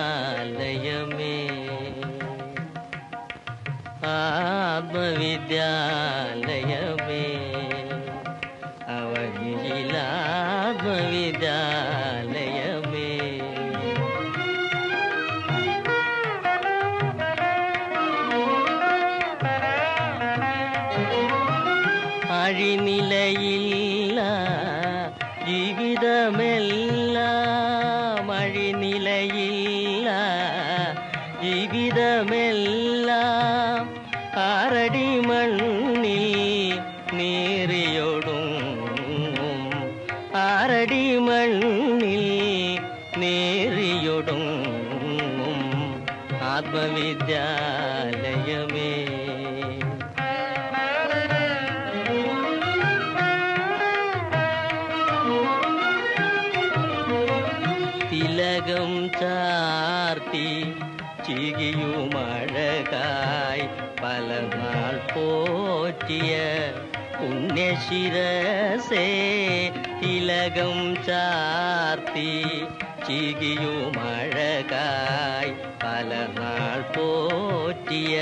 आत्मविद्यालयमे आत्मविद्यालयमे अवनिलात्मविद्यालयमे അഴിനിലയില്ല ജീവിതമെല്ലാം അഴിനിലയില്ല ജീവിതമെല്ലാം ആറടി മണ്ണിൽ നേറിയൊടുങ്ങും ആറടി മണ്ണിൽ നേറിയൊടുങ്ങും ആത്മവിദ്യാലയമേ തിലകം ചാർത്തി ചികിയുമഴകായി പലനാൾ പോറ്റിയ പുണ്യശിരസേ തിലകം ചാർത്തി ചികിയുമഴകായി പലനാൾ പോറ്റിയ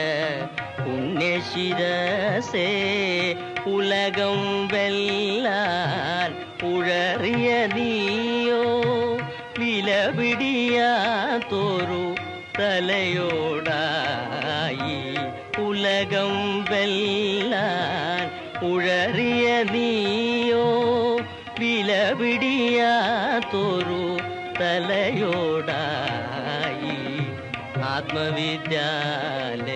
പുണ്യശിരസേ ഉലകം വെല്ലാൻ ഉഴറിയ നീയോ വിലപിടിയാത്തൊരു തലയോടായി ഉലകം വെല്ലാൻ ഉഴറിയ നീയോ വിലപിടിയാത്തൊരു തലയോടായി ആത്മവിദ്യാലയമേ